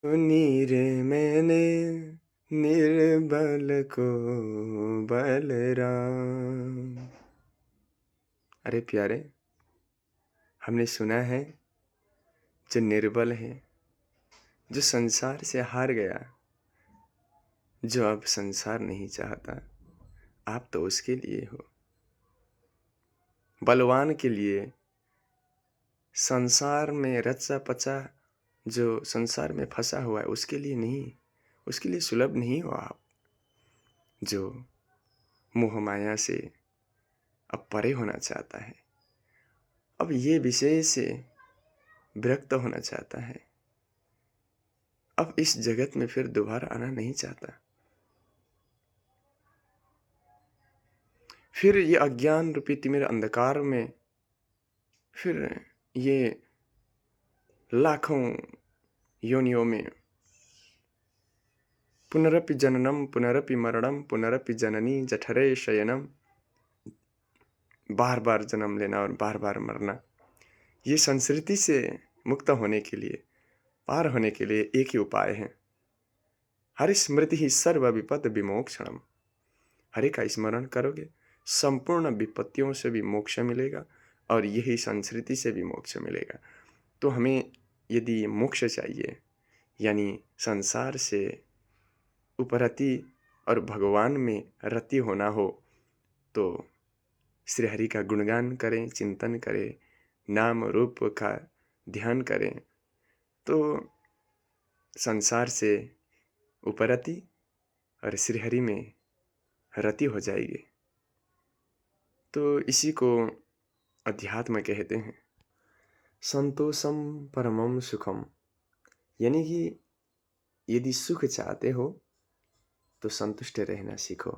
नीर मैंने निर्बल को बलराम। अरे प्यारे, हमने सुना है जो निर्बल है, जो संसार से हार गया, जो अब संसार नहीं चाहता, आप तो उसके लिए हो। बलवान के लिए संसार में रचा पचा, जो संसार में फंसा हुआ है, उसके लिए नहीं, उसके लिए सुलभ नहीं हो आप। जो मोह माया से अब परे होना चाहता है, अब ये विषय से विरक्त होना चाहता है, अब इस जगत में फिर दोबारा आना नहीं चाहता, फिर ये अज्ञान रूपी तिमिर अंधकार में फिर ये लाखों योनियों में पुनरपि जननम पुनरपि मरणम पुनरपि जननी जठरे शयनम, बार बार जन्म लेना और बार बार मरना, ये संस्कृति से मुक्त होने के लिए, पार होने के लिए एक ही उपाय है। हरि स्मृति ही सर्व विपद विमोक्षणम। हरि का स्मरण करोगे, संपूर्ण विपत्तियों से भी मोक्ष मिलेगा और यही संस्कृति से भी मोक्ष मिलेगा। तो हमें यदि मोक्ष चाहिए, यानी संसार से उपरति और भगवान में रति होना हो, तो श्री हरि का गुणगान करें, चिंतन करें, नाम रूप का ध्यान करें, तो संसार से उपरति और श्री हरि में रति हो जाएगी। तो इसी को अध्यात्म कहते हैं। संतोषम परमम सुखम, यानी कि यदि सुख चाहते हो तो संतुष्ट रहना सीखो।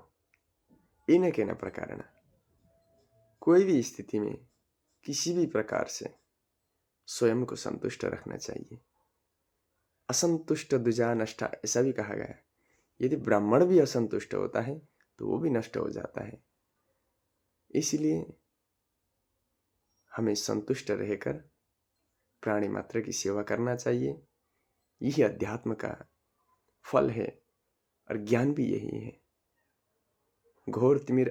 इन केन प्रकारेण, कोई भी स्थिति में किसी भी प्रकार से स्वयं को संतुष्ट रखना चाहिए। असंतुष्ट दुजा नष्टा, ऐसा भी कहा गया है। यदि ब्राह्मण भी असंतुष्ट होता है तो वो भी नष्ट हो जाता है। इसलिए हमें संतुष्ट रहकर प्राणी मात्र की सेवा करना चाहिए। यही अध्यात्म का फल है और ज्ञान भी यही है। घोर तिमिर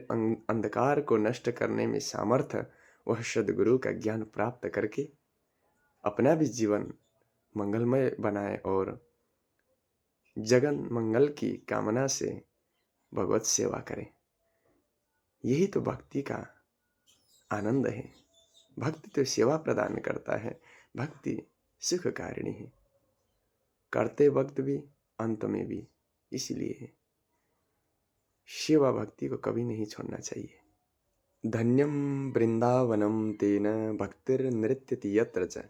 अंधकार को नष्ट करने में सामर्थ्य वह सद्गुरु का ज्ञान प्राप्त करके अपना भी जीवन मंगलमय बनाए और जगन मंगल की कामना से भगवत सेवा करें। यही तो भक्ति का आनंद है। भक्ति तो सेवा प्रदान करता है, भक्ति सुखकारिणी है, करते वक्त भी अंत में भी। इसलिए सेवा भक्ति को कभी नहीं छोड़ना चाहिए। धन्यम वृंदावनम तेन भक्तिर्नृत्यति यत्र च।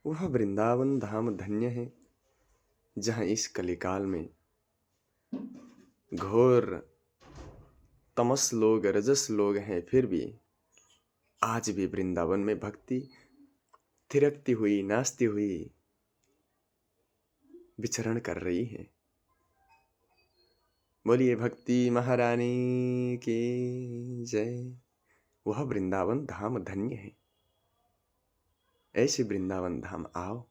वह वृंदावन धाम धन्य है जहाँ इस कलिकाल में घोर तमस लोग, रजस लोग हैं, फिर भी आज भी वृंदावन में भक्ति थिरकती हुई, नाचती हुई विचरण कर रही है। बोलिए भक्ति महारानी की जय। वह वृंदावन धाम धन्य है। ऐसे वृंदावन धाम आओ,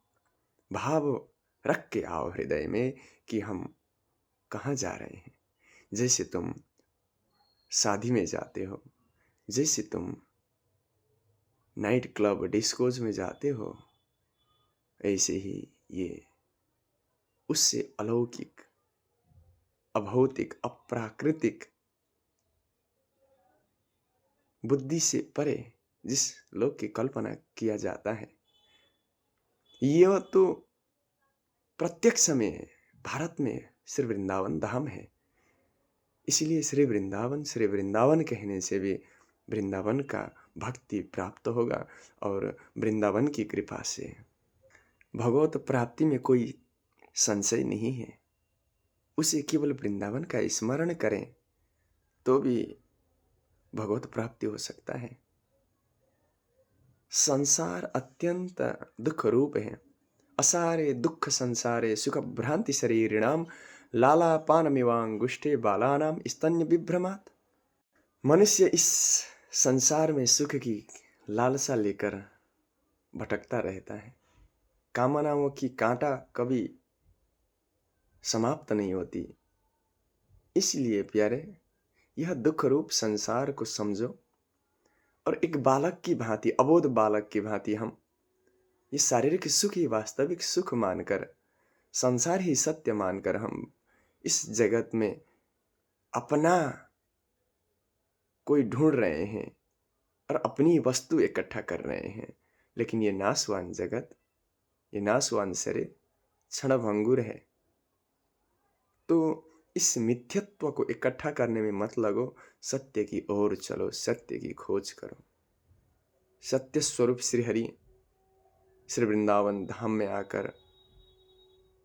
भाव रख के आओ हृदय में कि हम कहाँ जा रहे हैं। जैसे तुम शादी में जाते हो, जैसे तुम नाइट क्लब डिस्कोज में जाते हो, ऐसे ही ये उससे अलौकिक, अभौतिक, अप्राकृतिक, बुद्धि से परे जिस लोक की कल्पना किया जाता है, यह तो प्रत्यक्ष में भारत में श्री वृंदावन धाम है। इसलिए श्री वृंदावन कहने से भी वृंदावन का भक्ति प्राप्त होगा और वृंदावन की कृपा से भगवत प्राप्ति में कोई संशय नहीं है। उसे केवल वृंदावन का स्मरण करें तो भी भगवत प्राप्ति हो सकता है। संसार अत्यंत दुख रूप है। असारे दुख संसारे सुख भ्रांति शरीरिणाम लालापानमिवांगुष्ठे बालानाम स्तन्य विभ्रमात्। मनुष्य इस संसार में सुख की लालसा लेकर भटकता रहता है। कामनाओं की कांटा कभी समाप्त नहीं होती। इसलिए प्यारे, यह दुख रूप संसार को समझो और एक बालक की भांति, अबोध बालक की भांति हम ये शारीरिक सुख ही वास्तविक सुख मानकर, संसार ही सत्य मानकर हम इस जगत में अपना कोई ढूंढ रहे हैं और अपनी वस्तु इकट्ठा कर रहे हैं। लेकिन ये नाशवान जगत, ये नाशवान शरीर क्षणभंगुर है। तो इस मिथ्यत्व को इकट्ठा करने में मत लगो, सत्य की ओर चलो, सत्य की खोज करो। सत्य स्वरूप श्री हरि श्री वृंदावन धाम में आकर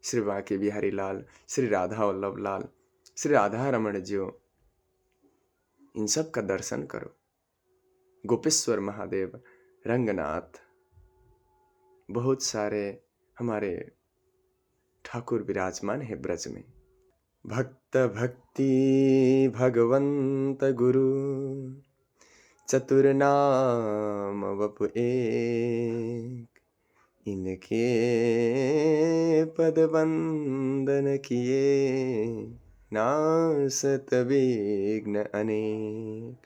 श्री बांके बिहारी लाल, श्री राधा वल्लभ लाल, श्री राधा रमण ज्यो, इन सब का दर्शन करो। गोपेश्वर महादेव, रंगनाथ, बहुत सारे हमारे ठाकुर विराजमान है ब्रज में। भक्त भक्ति भगवंत गुरु, चतुर नाम वपु एक, इनके पद वंदन किए, नासत विघ्न अनेक।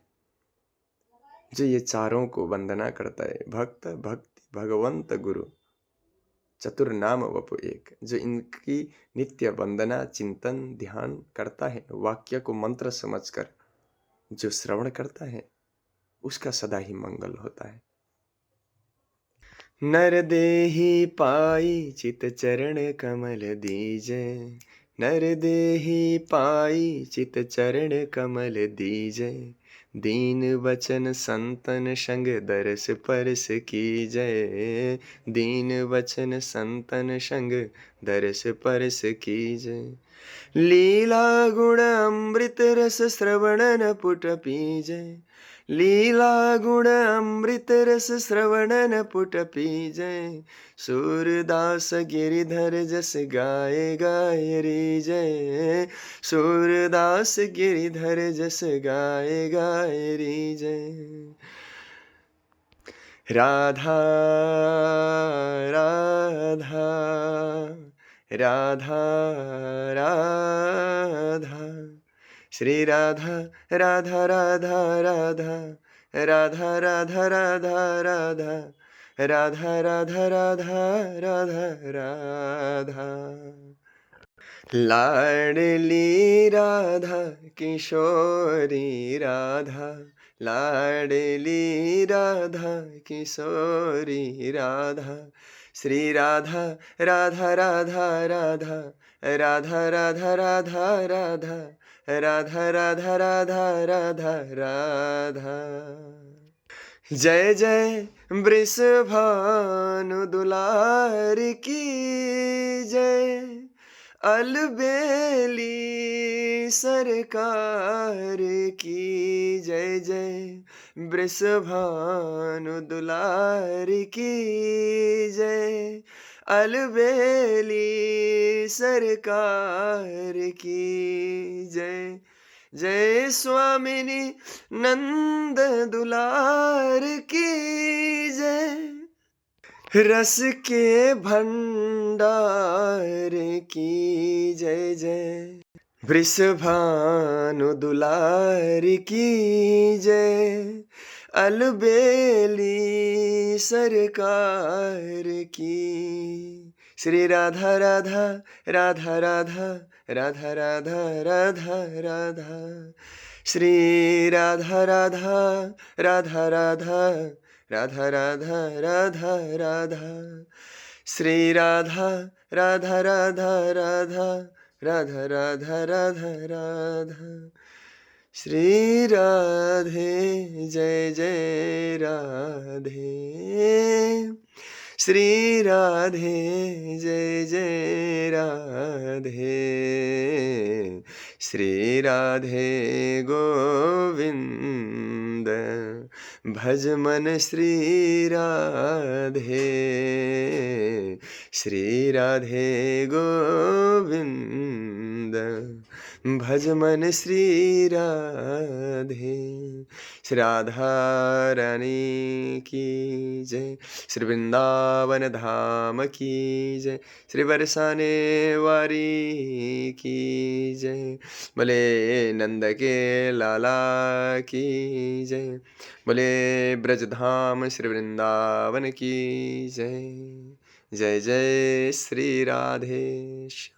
जो ये चारों को वंदना करता है, भक्त भक्ति भगवंत गुरु चतुर नाम वपु एक, जो इनकी नित्य वंदना चिंतन ध्यान करता है, वाक्य को मंत्र समझकर जो श्रवण करता है, उसका सदा ही मंगल होता है। नर देहि पाई चित चरण कमल दीजे, नर देहि पाई चित चरण कमल दीजे, दीन वचन संतन संग दरस परस कीजय, दीन वचन संतन संग दरस परस कीजय। लीला गुण अमृत रस श्रवणन पुट पीजय, लीला गुण अमृत रस श्रवणन पुट पीजय, सूरदास गिरिधर जस गाए गाए रीजय, सूरदास गिरिधर जस गाए गाए रीजय। राधा राधा राधा राधा, श्री राधा राधा राधा राधा, राधा राधा राधा राधा, राधा राधा राधा राधा राधा। लाडली राधा किशोरी राधा, लाडली राधा किशोरी राधा, श्री राधा राधा राधा राधा, राधा राधा राधा राधा, राधा राधा राधा राधा राधा। जय जय वृषभानु दुलार की जय, अलबेली सरकार की जय जय, वृषभानु दुलार की जय, अलबेली सरकार की जय। जय स्वामिनी नंद दुलार की जय, रस के भंडार की जय जय, वृषभानु दुलार की जय, अलबेली सरकार की। श्री राधा राधा राधा राधा राधा राधा राधा राधा, श्री राधा राधा राधा राधा राधा राधा राधा राधा, श्री राधा राधा राधा राधा राधा राधा राधा राधा। श्री राधे जय जय राधे, श्री राधे जय जय राधे, श्री राधे गोविंद भज मन श्री राधे, श्री राधे गोविंद। भज मन श्री राधे। श्री राधा रानी की जय, श्री वृंदावन धाम की जय, श्री बरसाने वारी की जय, बोले नंद के लाला की जय, बोले ब्रजधाम श्री वृंदावन की जय। जय जय श्री राधेश।